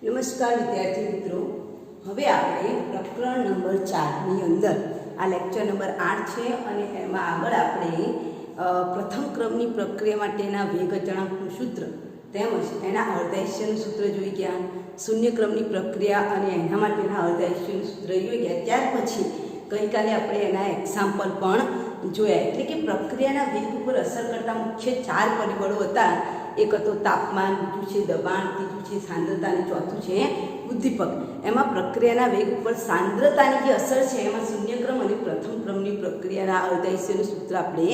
નમસ્કાર વિદ્યાર્થી મિત્રો, હવે આપણે પ્રકરણ નંબર 4 ની અંદર આ લેક્ચર નંબર 8 છે અને એમાં આગળ આપણે પ્રથમ ક્રમની પ્રક્રિયા માટેના વેગ અચળાંકનું સૂત્ર તેમજ એના અર્ધાયુષ્યનું સૂત્ર જોઈ ગયા, શૂન્ય ક્રમની પ્રક્રિયા અને એના માટેના અર્ધાયુષ્યનું સૂત્ર જોઈ ગયા. ત્યાર પછી ગઈકાલે આપણે એના એક્ઝામ્પલ પણ જોયા. એટલે કે પ્રક્રિયાના વેગ ઉપર અસર કરતા મુખ્ય 4 પરિબળો હતા. એક હતો તાપમાન, બીજું છે દબાણ, ત્રીજું છે સાંદ્રતા અને ચોથું છે ઉદ્દીપક. એમાં પ્રક્રિયાના વેગ ઉપર સાંદ્રતાની જે અસર છે એમાં શૂન્ય ક્રમ અને પ્રથમ ક્રમની પ્રક્રિયાના અર્ધાયુષ્યનું સૂત્ર આપણે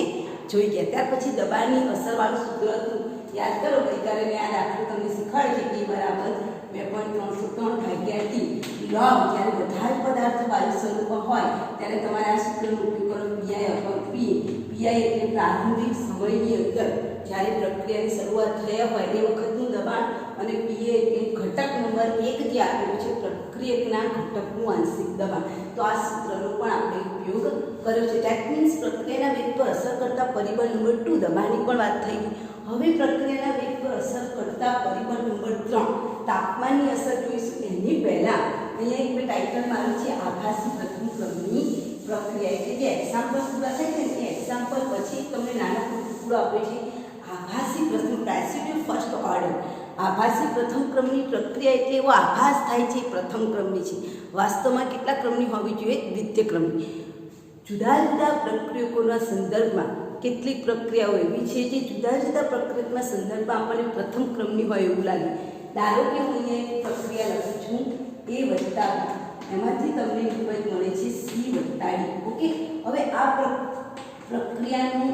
જોઈ ગયા. ત્યાર પછી દબાણની અસરવાળું સૂત્ર હતું, યાદ કરો, ગઈકાલે મેં આ દાખલો તમને શીખવાડી કે બરાબર 2.303 ભાગ્યા ટી લોગ. જ્યારે બધા પદાર્થો વાયુ સ્વરૂપમાં હોય ત્યારે તમારે આ સૂત્રનો ઉપયોગ કરો, પીઆઈ અપોન પી. પીઆઈ એટલે પ્રારંભિક સમયની અંદર જ્યારે પ્રક્રિયાની શરૂઆત થયા હોય એ વખતનું દબાણ, અને પીએ એટલે ઘટક નંબર 1 જે આપેલું છે પ્રક્રિયકના ઘટકનું આંશિક દબાણ. તો આ સૂત્રનો પણ આપણે ઉપયોગ કર્યો છે. ધેટ મીન્સ પ્રક્રિયાના વેગ પર અસર કરતા પરિબળ નંબર 2 દબાણની પણ વાત થઈ ગઈ. હવે પ્રક્રિયાના વેગ પર અસર કરતા પરિબળ નંબર 3 તાપમાનની અસર જોઈશું. એની પહેલા અહીંયા એક મેં ટાઇટલ માર્યું છે આભાસી પ્રથમ ક્રમની પ્રક્રિયા. એટલે જે એક્ઝામ્પલ પૂરા થાય છે ને એ એક્ઝામ્પલ પછી તમને નાના પૂરો આપે છે આભાસી પ્રથમ પેસિવ ફર્સ્ટ ઓર્ડર. આભાસી પ્રથમ ક્રમની પ્રક્રિયા એટલે એવો આભાસ થાય છે પ્રથમ ક્રમની છે. વાસ્તવમાં કેટલા ક્રમની હોવી જોઈએ? દ્વિતીય ક્રમની. જુદા જુદા પ્રક્રિયકોના સંદર્ભમાં કેટલીક પ્રક્રિયાઓ એવી છે જે જુદા જુદા પ્રક્રિયકના સંદર્ભમાં આપણને પ્રથમ ક્રમની હોય એવું લાગે. ધારો કે હું અહીંયા એક પ્રક્રિયા લખું છું A વત્તા B, એમાંથી તમને નિબંધ મળે છે C વત્તા D. ઓકે, હવે આ પ્રક્રિયાનું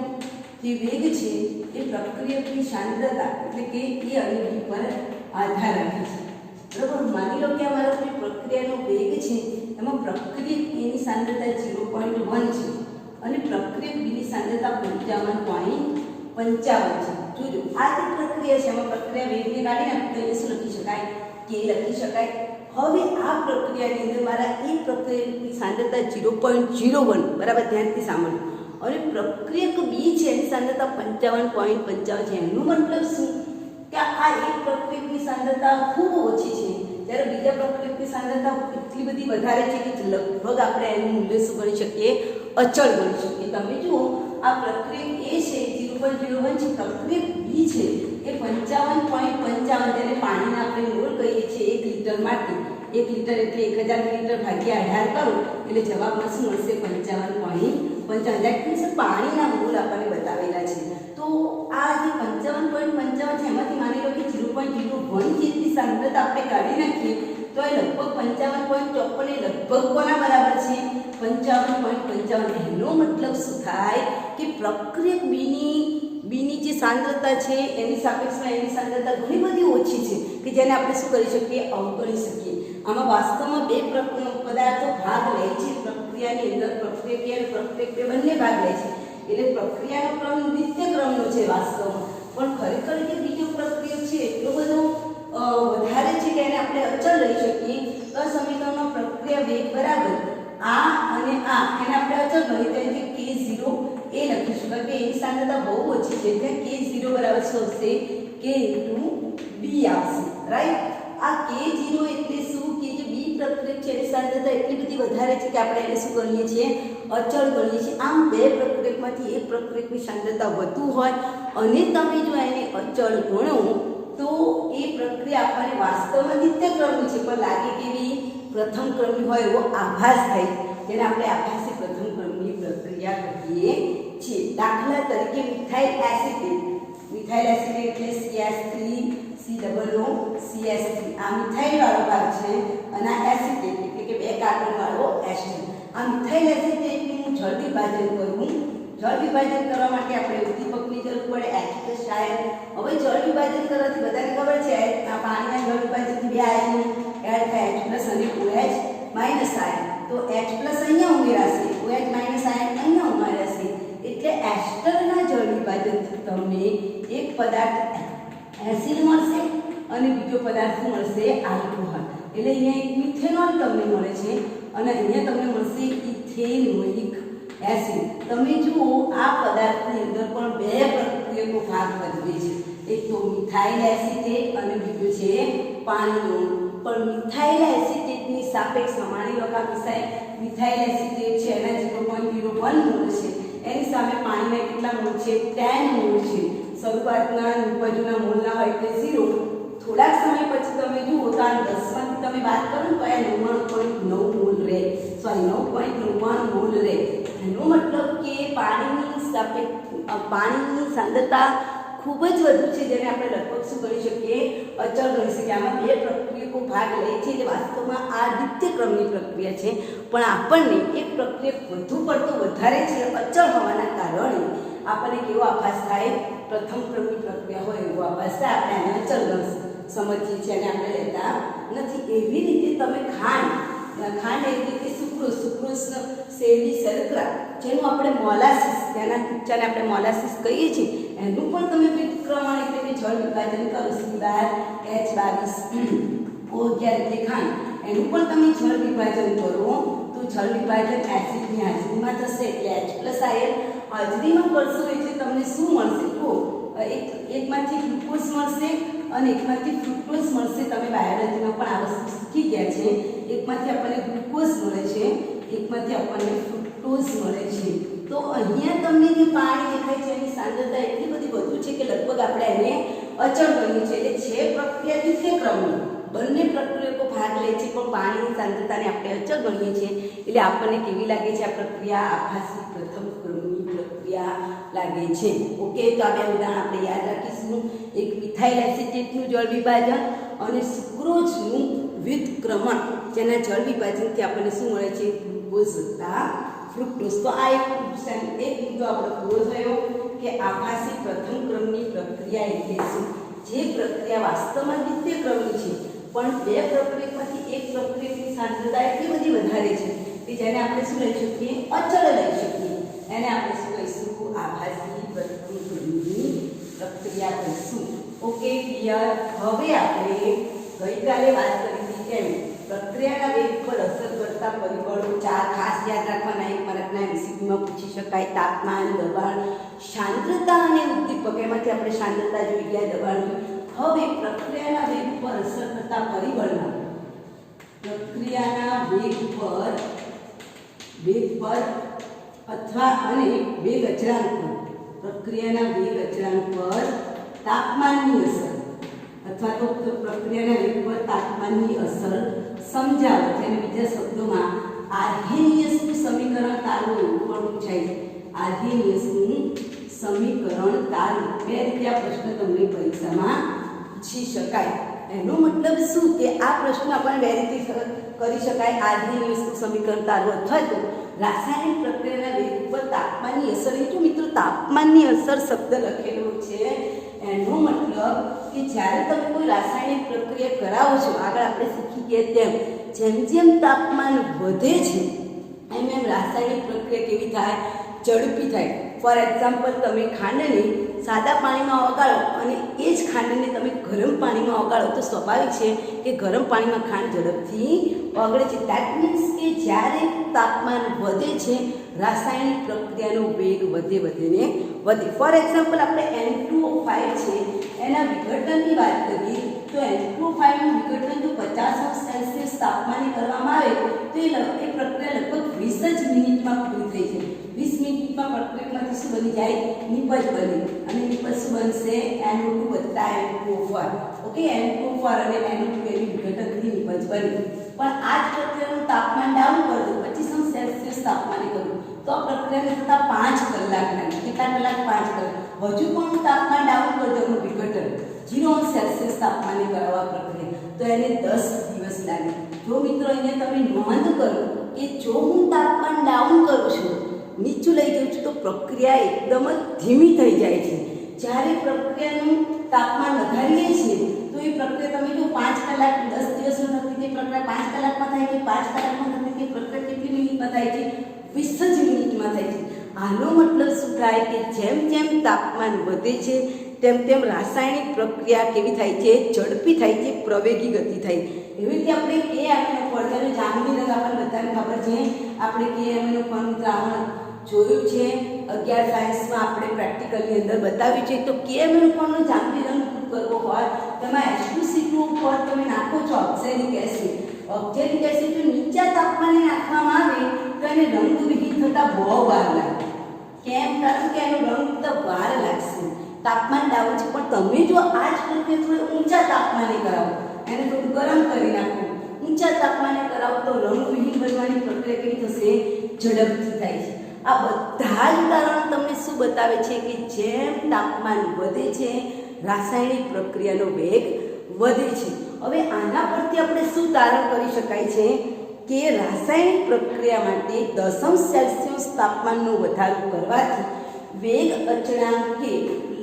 જે વેગ છે એ પ્રક્રિયકની સાંદ્રતા એટલે કે A અને B પર આધાર રાખે છે. બરાબર, માની લો કે અમારો કોઈ પ્રક્રિયાનો વેગ છે એમાં પ્રક્રિયક A ની સાંદ્રતા 0.1 છે અને પ્રક્રિયક B ની સાંદ્રતા 55.55 છે. જોજો, આ જે પ્રક્રિયા છે એમાં પ્રક્રિયા વેગને કાઢીને આપણે શું લખી શકાય? K લખી શકાય. હવે આ પ્રક્રિયાની અંદર મારા એ પ્રક્રિયકની સાંદ્રતા 0.01, બરાબર, ધ્યાનથી સાંભળો, અને પ્રક્રિયક B છે એની સાંદ્રતા 55.55 છે. એનો મતલબ શું કે આ એક પ્રક્રિયકની સાંદ્રતા ખૂબ ઓછી છે જ્યારે બીજા પ્રક્રિયકની સાંદ્રતા એટલી બધી વધારે છે કે લગભગ આપણે એનું મૂલ્ય શું ગણી શકીએ? અચળ ગણી શકીએ. તમે જુઓ, આ પ્રક્રિયક A છે 0.01 છે, પ્રક્રિયક B છે એ 55.55, જેને પાણીના આપણે મોલ કહીએ છીએ 1 લિટર માટે. 1 લિટર એટલે 1000 લિટર ભાગ્યા 18 કરો એટલે જવાબમાં શું મળશે? 55.55. ધેટ મીન્સ પાણીના મોલ આપણને બતાવેલા છે. તો આ જે 55.55 છે એમાંથી માની લો કે 0.01 જેટલી સાંદ્રતા આપણે કાઢી નાખીએ તો એ લગભગ 55.54 એ લગભગ કોના બરાબર છે? 55.55. એનો મતલબ શું થાય કે પ્રક્રિયક બીની જે સાંદ્રતા છે એની સાપેક્ષમાં એની સાંદ્રતા ઘણી બધી ઓછી છે કે જેને આપણે શું કરી શકીએ? અવગણી શકીએ. આમાં વાસ્તવમાં બે પદાર્થો ભાગ લે છે પ્રક્રિયાની અંદર, પ્રક્રિયક A અને પ્રક્રિયક B બંને ભાગ લે છે. એટલે પ્રક્રિયાનો ક્રમ દ્વિતીય ક્રમનો છે વાસ્તવમાં, પણ ખરેખર જે બીજો પ્રક્રિયક છે એટલો બધો વધારે છે કે એને આપણે અચળ લઈ શકીએ. તો આ સમીકરણમાં પ્રક્રિયા વેગ બરાબર આ અને આ એને આપણે અચળ ગણીએ તો કે K0 A લખીશું, કારણ કે એની સાંદ્રતા બહુ ઓછી છે એટલે K0 બરાબર શું આવશે? K × B આવશે. રાઈટ, આ K0 એટલે શું કે જે B પ્રક્રિયક છે એની સાંદ્રતા એટલી બધી વધારે છે કે આપણે એને શું ગણીએ છીએ? અચળ ગણીએ છીએ. આમ બે પ્રક્રિયકમાંથી એક પ્રક્રિયકની સાંદ્રતા વધુ હોય અને તમે જો એને અચળ ગણો તો એ પ્રક્રિયા આપણને વાસ્તવમાં દ્વિતીય ક્રમની છે પણ લાગે કેવી? પ્રથમ ક્રમની હોય એવો આભાસ થાય, જેને આપણે આભાસી પ્રથમ ક્રમની પ્રક્રિયા કહીએ છીએ. દાખલા તરીકે મિથાઇલ એસિટેટ. મિથાઇલ એસિટેટ એટલે CH3COO CH3. આ મિથાઇલ વાળો ભાગ છે અને આ એસિટેટ એટલે કે 2 કાર્બન વાળો એસ્ટર. આ મિથાઇલ એસિટેટનું જળ વિભાજન કરવું. જળ વિભાજન કરવા માટે આપણે ઉદ્દીપકની જરૂર પડે H+ આયન. હવે જળ વિભાજન કરવાથી બધાને ખબર છે આ પાણીના જળ વિભાજનથી 2 આયનો એડ થાય, H+ અને OH- આયન. તો H+ અહીંયા ઉમેરાશે, OH- આયન અહીંયા ઉમેરાશે, એટલે એસ્ટરના જળ વિભાજનથી તમને એક પદાર્થ એસિડ મળશે અને બીજો પદાર્થ મળશે આલ્કોહોલ. એટલે અહીંયા એક મિથેનોલ તમને મળે છે અને અહીંયા તમને મળશે ઇથેનોઇક એસિડ. તમે જુઓ, આ પદાર્થની અંદર પણ બે પ્રક્રિયકો ભાગ ભજવે છે. એક તો મિથાઇલ એસિટેટ અને બીજું છે પાણીનું અણુ. પણ મિથાઇલ એસિટેટની સાપેક્ષમાં માની લો કે મિથાઇલ એસિટેટ છે એના 0.01 મોલ છે, એની સામે પાણીના કેટલા મોલ છે? 10 મોલ છે. શરૂઆતના બાજુના મોલ ના હોય એટલે 0. થોડાક સમય પછી તમે જુઓ તો આ 10 માંથી તમે વાત કરો તો આ 99.9 મોલ રહે, સોરી 9.99 મોલ રહે. એનો મતલબ કે પાણીની સાંદ્રતા ખૂબ જ વધુ છે, જેને આપણે લગભગ શું કરી શકીએ? અચળ ગણી શકીએ. આમાં બે પ્રક્રિયકો ભાગ લે છે જે વાસ્તવમાં આ દ્વિતીય ક્રમની પ્રક્રિયા છે, પણ આપણને એક પ્રક્રિયક વધુ પડતો વધારે છે અચળ હોવાના કારણે આપણને કેવો આભાસ થાય? પ્રથમ ક્રમની પ્રક્રિયા હોય એવો આભાસ થાય. આપણે આને અચળ સમજીએ છીએ અને આપણે લેતા નથી. એવી રીતે તમે ખાંડ એટલે કે સુક્રોઝ શેરડી શર્કરા, જેનું આપણે મોલાસીસ, તેના કિચ્ચાને આપણે મોલાસીસ કહીએ છીએ, એનું પણ તમે વિક્રમણ એટલે કે જળ વિભાજન કરો. C12H22O11 એટલે ખાંડ, એનું પણ તમે જળ વિભાજન કરો તો જળ વિભાજન એસિડની હાજરીમાં થશે એટલે H+Ion. હાજરીમાં કરશો એટલે તમને શું મળશે? તો એકમાંથી ગ્લુકોઝ મળશે અને એકમાંથી ફ્રુક્ટોઝ મળશે. તમે બાયોલોજીમાં પણ આ વસ્તુ શીખી ગયા છે. એકમાંથી આપણને ગ્લુકોઝ મળે છે, એકમાંથી આપણને ફ્રુક્ટોઝ મળે છે. તો અહીંયા તમને જે પાણી દેખાય છે એની સાંદ્રતા એટલી બધી વધુ છે કે લગભગ આપણે એને અચળ ગણીએ છીએ. એટલે છે પ્રક્રિયા દ્વિતીય ક્રમની, બંને પ્રક્રિયકો ભાગ લે છે, પણ પાણીની સાંદ્રતાને આપણે અચળ ગણીએ છીએ. એટલે આપણને કેવી લાગે છે આ પ્રક્રિયા? આભાસી પ્રથમ ક્રમની પ્રક્રિયા લાગે છે. ઓકે, તો આ બે ઉદાહરણ આપણે યાદ રાખીશું. એક મિથાઇલ એસિટેટનું જળ વિભાજન અને સુક્રોઝનું વિતક્રમણ, જેના જળ વિભાજનથી આપણને શું મળે છે? ગ્લુકોઝ વત્તા ફ્રુક્ટોઝ. તો આ એક મુદ્દો આપણો પૂરો થયો કે આભાસી પ્રથમ ક્રમની પ્રક્રિયા એટલે શું? જે પ્રક્રિયા વાસ્તવમાં દ્વિતીય ક્રમની છે, પણ બે પ્રક્રિયામાંથી એક પ્રક્રિયાની સાંદ્રતા એટલી બધી વધારે છે કે જેને આપણે શું લઈ શકીએ? અચળ લઈ શકીએ. એને આપણે શું કહીશું? આભાસી પ્રથમ ક્રમની પ્રક્રિયા કહીશું. Okay, clear? હવે આપણે ગઈકાલે વાત કરી હતી તેમ પ્રક્રિયાના વેગ પર અસર કરતા પરિબળો 4 ખાસ યાદ રાખવાના. એક માર્કના MCQમાં પૂછી શકાય. તાપમાન, દબાણ, સાંદ્રતા અને ઉદ્દીપક. એમાંથી આપણે સાંદ્રતા જોઈ ગયા, દબાણ જોઈ. હવે પ્રક્રિયાના વેગ પર અસર કરતા પરિબળમાં પ્રક્રિયાના વેગ પર અથવા અને વેગ અચળાંક પર, પ્રક્રિયાના વેગ અચળાંક પર તાપમાનની અસર અથવા તો પ્રક્રિયાના વેગ પર તાપમાનની અસર સમજાવો. જેને બીજા શબ્દોમાં આર્હેનિયસનું સમીકરણ તારવું એવું પણ પૂછાય છે. આર્હેનિયસનું સમીકરણ તારવું. બે રીતે આ પ્રશ્ન તમને પરીક્ષામાં પૂછી શકાય. એનો મતલબ શું કે આ પ્રશ્ન આપણને બે રીતે કરી શકાય. આર્હેનિયસનું સમીકરણ તારવું અથવા તો રાસાયણિક પ્રક્રિયાના વેગ પર તાપમાનની અસર. એ જો મિત્રો તાપમાનની અસર શબ્દ લખેલો છે, એનો મતલબ કે જ્યારે તમે કોઈ રાસાયણિક પ્રક્રિયા કરાવો છો, આગળ આપણે શીખી ગયા તેમ જેમ જેમ તાપમાન વધે છે એમ એમ રાસાયણિક પ્રક્રિયા કેવી થાય? ઝડપી થાય. ફોર એક્ઝામ્પલ, તમે ખાંડને સાદા પાણીમાં ઓગાળો અને એ જ ખાંડને તમે ગરમ પાણીમાં ઓગાળો તો સ્વાભાવિક છે કે ગરમ પાણીમાં ખાંડ ઝડપથી ઓગળે છે. દેટ મીન્સ કે જ્યારે તાપમાન વધે છે રાસાયણિક પ્રક્રિયાનો વેગ વધે. ફોર એક્ઝામ્પલ, આપણે N2O5 છે એના વિઘટનની વાત કરીએ તો N2O5 નું વિઘટન જો 50°C તાપમાને કરવામાં આવે તો એ પ્રક્રિયા લગભગ 20 જ મિનિટમાં પૂરી થઈ જાય. 20 મિનિટમાં પ્રક્રિયામાંથી શું બની જાય? નિપજ બને. અને નિપજ શું બનશે? NO2 વત્તા N2O4. ઓકે, N2O4 અને NO2 એની વિઘટનથી નિપજ બને. પણ આ જ પ્રક્રિયાનું તાપમાન ડાઉન કરી દો, 25°C તાપમાને કરો તો આ પ્રક્રિયાને થતા 5 કલાક લાગે. કેટલા કલાક? 5 કલાક. હજુ પણ તાપમાન ડાઉન કરી દો, વિઘટન 0°C તાપમાને કરાવવા પ્રક્રિયા તો એને 10 દિવસ લાગે. જો મિત્રો અહીંયા તમે નોંધ કરો કે જો હું તાપમાન ડાઉન કરું છું, નીચું લઈ જાઉં છું, તો પ્રક્રિયા એકદમ જ ધીમી થઈ જાય છે. જ્યારે પ્રક્રિયાનું તાપમાન વધારીએ છીએ તો એ પ્રક્રિયા તમે જો 5 કલાક 10 દિવસમાં થતી તે પ્રક્રિયા 5 કલાકમાં થાય છે, 5 કલાકમાં થતી તે પ્રક્રિયા કેટલી મિનિટમાં થાય છે? 20 જ મિનિટમાં થાય છે. આનો મતલબ શું થાય કે જેમ જેમ તાપમાન વધે છે તેમ તેમ રાસાયણિક પ્રક્રિયા કેવી થાય છે? ઝડપી થાય છે, પ્રવેગી ગતિ થાય. એવી રીતે આપણે કે આપણે પડદાનો જાંબલી રંગ આપણને બધાને ખબર છે. આપણે કે એમનો પણ દ્રાવણ જોયું છે 11 સાયન્સમાં આપણે પ્રેક્ટિકલની અંદર બતાવ્યું છે. તો કે એમનો પણ જાંબલી રંગ કરવો હોય તેમાં H2CO ઉપર તમે નાખો છો ઓક્ઝેલિક એસિડ જો નીચા તાપમાને નાખવામાં આવે તો એને રંગવિહીન થતા બહુ વાર લાગે. કેમ? કારણ કે એનો રંગ તો વાર લાગશે. તાપમાન ડાઉન છે, પણ તમે જો આ જ પ્રક્રિયા થોડું ઊંચા તાપમાને કરાવો, એને થોડું ગરમ કરી નાખો, ઊંચા તાપમાને કરાવો તો રંગવિહીન બનવાની પ્રક્રિયા કેવી થશે? ઝડપથી થાય છે. આ બધા જ ઉદાહરણ તમને શું બતાવે છે કે જેમ તાપમાન વધે છે રાસાયણિક પ્રક્રિયાનો વેગ વધે છે. હવે આના પરથી આપણે શું તારણ કરી શકાય છે કે રાસાયણિક પ્રક્રિયા માટે 0.0 તાપમાનનો વધારો કરવાથી વેગ અચળાંકે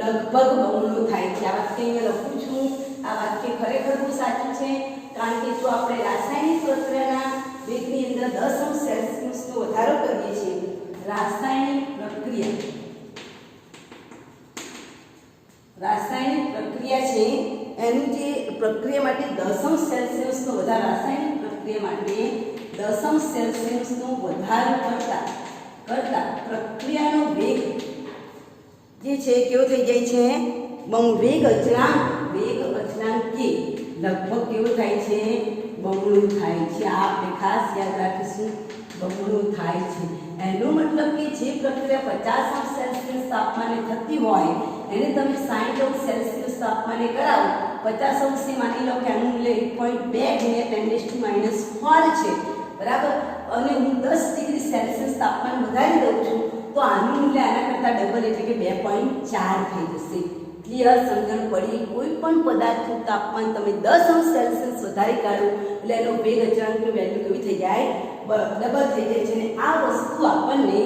લગભગ બમણો થાય છે. આ વાક્ય અહીંયા લખું છું. આ વાક્ય ખરેખર બહુ સાચું છે, કારણ કે જો આપણે રાસાયણિક પ્રક્રિયાના વેગની અંદર 0.0 નો વધારો કરીએ છીએ, રાસાયણિક પ્રક્રિયા છે એનું જે પ્રક્રિયા માટે 0.0 નો વધારો, રાસાયણિક પ્રક્રિયા માટે 0.0 નો વધારો કરતા પ્રક્રિયાનો વેગ જે છે કેવો થઈ જાય છે? વેગ અચળાંક કે લગભગ કેવો થાય છે? બમણું થાય છે. આ આપણે ખાસ યાદ રાખીશું, બમણું થાય છે. એનો મતલબ કે જે પ્રક્રિયા 50° તાપમાને થતી હોય એને તમે 60° તાપમાને કરાવો. 50° માની લો કે આનું મૂલ્ય 1.2 × 10⁻⁴ છે, બરાબર, અને હું 10°C તાપમાન વધારી દઉં છું તો આનું મૂલ્ય આના કરતાં ડબલ એટલે કે 2.4 થઈ જશે. ક્લિયર? સમજણ પડી? કોઈ પણ પદાર્થનું તાપમાન તમે 10°C વધારી કાઢો એટલે એનો વેગ અચળાંકની વેલ્યુ કેવી થઈ જાય? ડબલ થઈ જાય છે. અને આ વસ્તુ આપણને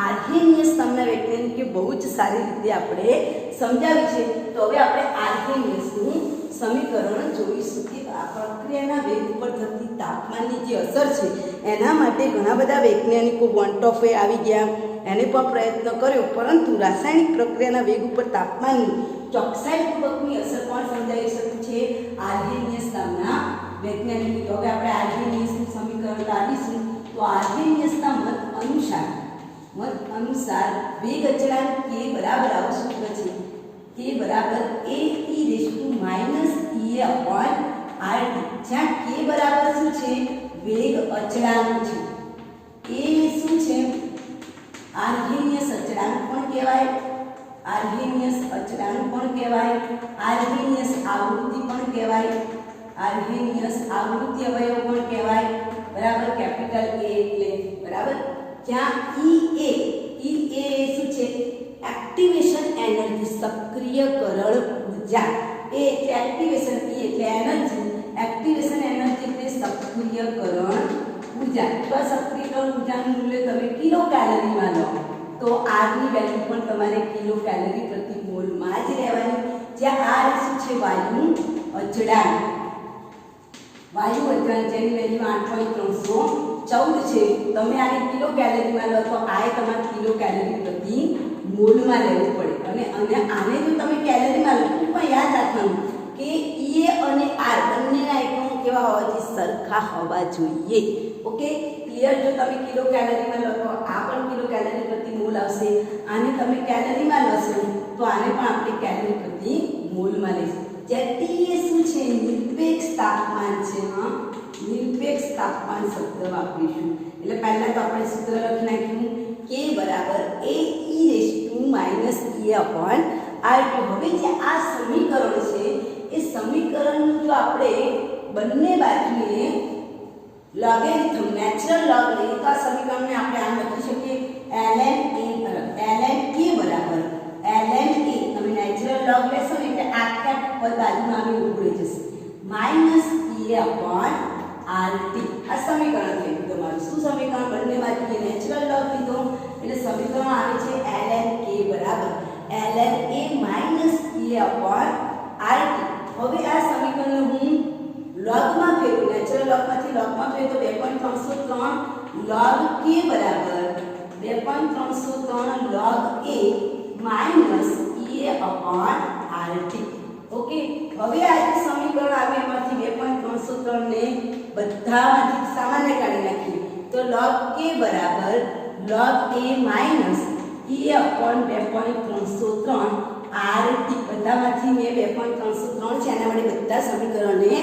આર્હેનિયસ નામના વૈજ્ઞાનિકે બહુ જ સારી રીતે આપણે સમજાવી છે. તો હવે આપણે આર્હેનિયસનું સમીકરણ જોઈશું કે આ પ્રક્રિયાના વેગ ઉપર થતી તાપમાનની જે અસર છે એના માટે ઘણા બધા વૈજ્ઞાનિકો વોન્ટોફે આવી ગયા, એને પણ પ્રયત્ન કર્યો, પરંતુ રાસાયણિક પ્રક્રિયાના વેગ ઉપર તાપમાનની ચોકસાઈપૂર્વકની અસર પણ સમજાવી શકે છે આર્હેનિયસ નામના વૈજ્ઞાનિક. તો હવે આપણે આર્હેનિયસનું સમીકરણ કાઢીશું. તો આર્હેનિયસના મત અનુસાર વેગ અચળાંક k બરાબર આવું સૂત્ર છે, k બરાબર AE-EA/RT, જ્યાં k બરાબર શું છે? વેગ અચળાંક છે. એ શું છે? આર્હેનિયસ અચળાંક પણ કહેવાય, આર્હેનિયસ અચળાંક પણ કહેવાય, આર્હેનિયસ આવૃત્તિ પણ કહેવાય, આર્હેનિયસ આવૃત્તિ અવયવ પણ કહેવાય, બરાબર, કેપિટલ A એટલે, બરાબર. જ્યાં EA શું છે? એક્ટિવેશન એનર્જી, સક્રિયકરણ ઉર્જા. A એટલે એક્ટિવેશન, E એટલે એનર્જી, એક્ટિવેશન એનર્જી એટલે સક્રિયકરણ ઉર્જા. તો સક્રિયકરણ ઉર્જાનું મૂલ્ય તમે કિલો કેલરીમાં લો તો R ની વેલ્યુ પણ તમારે કિલો કેલરી પ્રતિ મોલમાં જ રહેવાની. જ્યાં R શું છે? વાયુ અચળાંક. જેની વેલ્યુ 8.314 છે. તમે આને કિલો કેલરીમાં લો તો આ તમારે કિલો કેલરી પ્રતિ મોલમાં લેવું પડે. અને આને જો તમે કેલરીમાં લો તો પણ યાદ રાખવાનું કે EA અને R બંનેના એકમો કેવા હોવા જોઈએ? સરખા હોવા જોઈએ. Okay, clear? જો તમે કિલો કેલરીમાં લો તો આ પણ કિલો કેલરી પ્રતિ મોલ આવશે. આને તમે કેલરીમાં લેશો તો આને પણ આપણે કેલરી પ્રતિ મોલમાં લઈશું. જ્યાં T એ શું છે? નિરપેક્ષ તાપમાન છે. નિરપેક્ષ તાપમાન શબ્દ વાપરીશું. એટલે પહેલા તો આપણે સૂત્ર લખી નાખ્યું k બરાબર AE-EA/RT. હવે જે આ સમીકરણ છે એ સમીકરણનું જો આપણે બંને બાજુએ લોગેરિથમ નેચરલ લોગ લઈએ તો આ સમીકરણને આપણે આમ લખી શકીએ ln k બરાબર ln a. તમે નેચરલ લોગ લેશો ને એટલે આખા પદ બાજુમાં આવી ઉભરી જશે -EA/RT. આ સમીકરણ થઈ ગયું તમારું. શું સમીકરણ? બંને બાજુએ નેચરલ લોગ લીધો એટલે સમીકરણ આવે છે ln k બરાબર ln a -EA/RT. હવે આ સમીકરણને હું લોગમાં ફેરવું, નેચરલ લોગમાંથી લોગમાં ફેરવું તો 2.303 log k બરાબર 2.303 log a -EA/RT. ઓકે, હવે આ જે સમીકરણ આવે એમાંથી 2.303 ને બધામાંથી સામાન્ય કાઢી નાખીએ તો log k બરાબર log a -EA/2.303 R T બધામાંથી મેં 2.303 છે એના વડે બધા સમીકરણને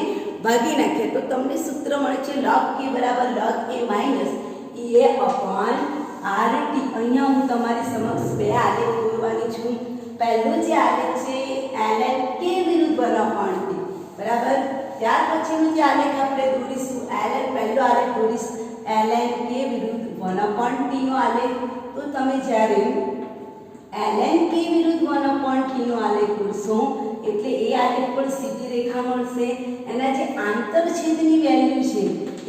ભાગી નાખ્યા તો તમને સૂત્ર મળે છે log k બરાબર log a minus ea upon R T. અહીંયા હું તમારી સમક્ષ બે આલેખ દોરવાની છું. પહેલું જે આલેખ છે ln k વિરુદ્ધ 1 અપોન t બરાબર. ત્યાર પછીનું જે આલેખ આપણે દોરીશું ln પહેલો આલેખ દોરીશું ln k વિરુદ્ધ 1 અપોન t નો આલેખ. તો તમે જ્યારે ln k વિરુદ્ધ 1 અપોન t નો આલેખ દોરશો એટલે એ આલેખ પર સીધી રેખા મળશે. એના જે આંતરછેદની વેલ્યુ છે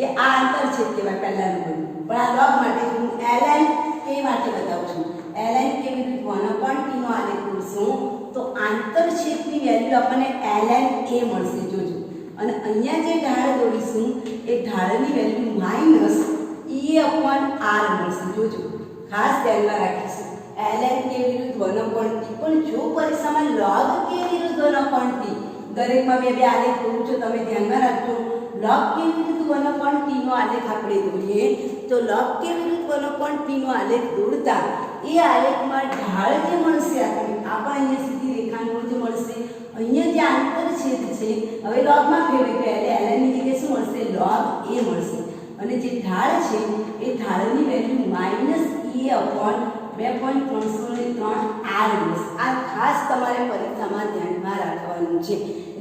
એ આ આંતરછેદ કહેવાય પહેલાનું બન્યું. પણ આ log માટે હું ln k માટે બતાવું છું. ln k વિરુદ્ધ 1 અપોન t નો આલેખ દોરશો તો આંતરછેદની વેલ્યુ આપણને ln a મળશે જોજો. અને અહીંયા જે ઢાળ દોરીશું એ ઢાળની value minus ea upon r મળશે જોજો. ખાસ ધ્યાનમાં રાખીશું ln k વિરુદ્ધ 1 અપોન t. પણ જો પરીક્ષામાં log k વિરુદ્ધ 1 અપોન t દરેકમાં બે બે આલેખ દોરું છો તમે ધ્યાનમાં રાખજો. log k વિરુદ્ધ 1 અપોન t નો આલેખ આપણે દોરીએ તો log k વિરુદ્ધ 1 અપોન t નો આલેખ દોરતા એ આલેખમાં ઢાળ જે મળશે આપણને અહીંયા સીધી રેખાનો જે મળશે અહીંયા જે આંતરછેદ છે હવે logમાં ફેરવી એટલે ln ની જગ્યાએ શું મળશે log a મળશે. અને જે ઢાળ છે એ ઢાળની value minus ea upon 2.303 r મળશે. આ ખાસ તમારે પરીક્ષામાં ધ્યાનમાં રાખવાનું છે.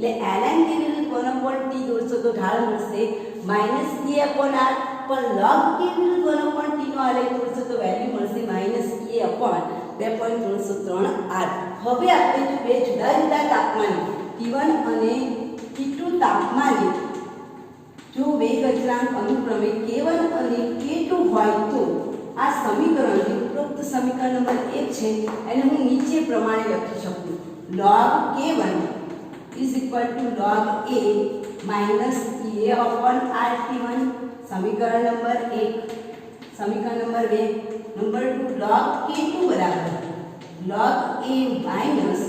એટલે ln k વિરુદ્ધ 1 અપોન t દોરશો તો ઢાળ મળશે માઈનસ ea અપોન r. પણ log k વિરુદ્ધ 1 અપોન t નો આલેખ દોરશો તો વેલ્યુ મળશે માઈનસ ea અપોન 2.303 r. હવે આપણે જો બે જુદા જુદા તાપમાને T1 અને T2 તાપમાને જો વેગ અચળાંક અનુક્રમે k1 અને k2 હોય તો આ સમીકરણ જે ઉપરોક્ત સમીકરણ નંબર 1 છે એને હું નીચે પ્રમાણે લખી શકું. log k1 log a minus ea upon rt1 સમીકરણ નંબર 1. સમીકરણ નંબર 2 નંબર 2 log k2 બરાબર log a minus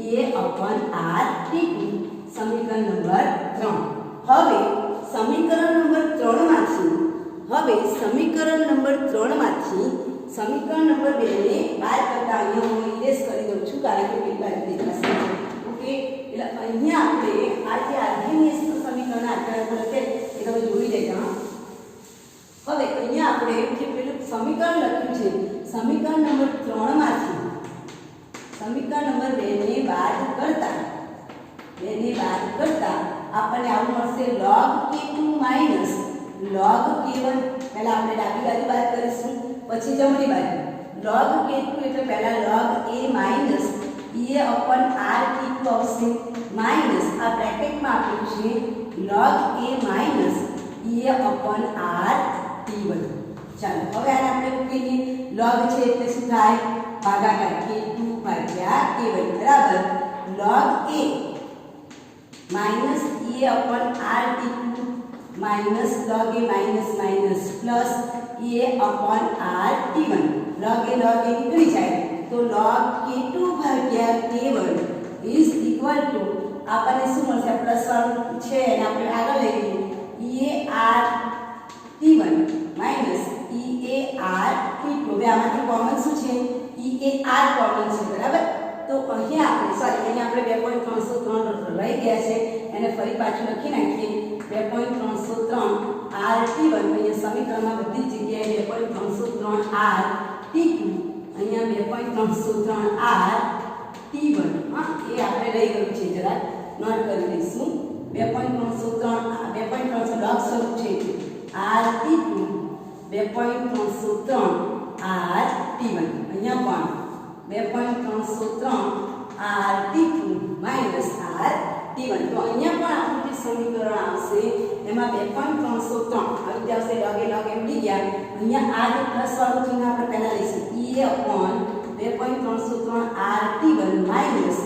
ea upon rt2 સમીકરણ નંબર 3. હવે સમીકરણ નંબર 3 માંથી સમીકરણ નંબર 2 ને બહાર કરતા અહીંયા હું ઇરેઝ કરી દઉં છું કારણ કે પેપર દેખાશે. ઓકે એટલે અહીંયા આપણે આ જે આર્ગેનિયસ સમીકરણ આધાર પર છે એ તમે જોઈ લેજો. હવે અહીંયા આપણે જે પેલું સમીકરણ લખ્યું છે સમીકરણ નંબર 3 માંથી સમીકરણ નંબર 2 ને બાદ કરતા આપણને આવું મળશે log k2 minus log k1. પહેલા આપણે ડાબી બાજુ બાદ કરીશું પછી જમણી બાજુ log k2 એટલે પહેલા log a minus ea upon rt2 આવશે માઈનસ આ બ્રેકેટમાં આપ્યું છે log a minus ea upon rt1. ચાલો હવે આને આપણે ઉકેલીએ. log છે એટલે શું થાય ભાગાકાર k2 ભાગ્યા k1 બરાબર log a minus ea upon rt2 minus log a minus minus plus ea upon rt1 log a નીકળી જાય તો log k2 ભાગ્યા k1 is equal to આપણને શું મળશે પ્લસ વાળું છે અને આપણે આગળ લઈએ ert1 minus eart2. હવે આમાંથી કોમન શું છે ear કોમન છે બરાબર. તો અહીંયા આપણે અહીંયા આપણે 2.303 રહી ગયા છે એને ફરી પાછું લખી નાખીએ 2.303 rt1 અહીંયા સમીકરણમાં બધી જ જગ્યાએ 2.303 rt2 અહીંયા 2.303 rt1 હા એ આપણે રહી ગયું છે જરા નોટ કરી લઈશું. 2.303 log સ્વરૂપ છે rt2 2.303 rt1 અહીંયા પણ 2.303 rt2 minus rt1. તો અહીંયા પણ આપણું જે સમીકરણ આવશે એમાં 2.303 આવી જશે log a મળી ગયા. અહીંયા આ જે પ્લસ વાળું ચિહ્ન આપણે પહેલા લઈશું ea upon 2.303 rt1 minus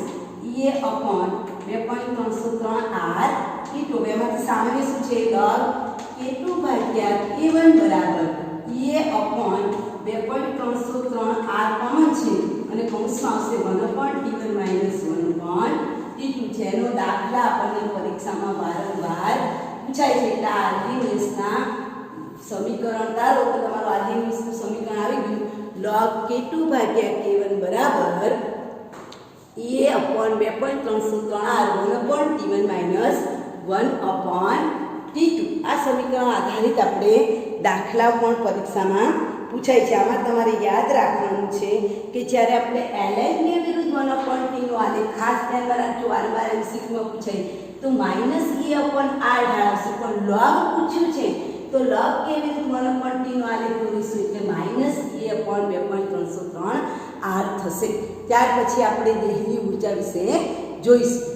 ea upon 2.303 rt2. એમાંથી સામાન્ય શું છે log k2 ભાગ્યા k1 બરાબર ea upon 2.303 r કોમન છે અને કૌંસમાં આવશે 1/t1 minus 1/t2. જેનો દાખલા આપણને પરીક્ષામાં વારંવાર પૂછાય છે. એટલે આર્ગેનિયસના સમીકરણ ધારો કે તમારું આર્ગેનિયસનું સમીકરણ આવી ગયું log k2 ભાગ્યા k1 બરાબર એ upon 2.303 R 1/T1 minus 1/T2. આ સમીકરણ આધારિત આપણે દાખલા પણ પરીક્ષામાં પૂછાય છે. આમાં તમારે યાદ રાખવાનું છે કે જ્યારે આપણે ln ને વિરુદ્ધ 1/T નો આલેખ ખાસ ધ્યાનમાં રાખજો. વારંવાર MCQમાં પૂછાય તો માઇનસ e અપોન r ઢાળવશે, પણ log પૂછ્યું છે તો log કે વિરુદ્ધ 1/T નો આલેખ દોરીશું એટલે માઇનસ e અપોન 2.303 r થશે. ત્યાર પછી આપણે દેહની ઊર્જા વિશે જોઈશું.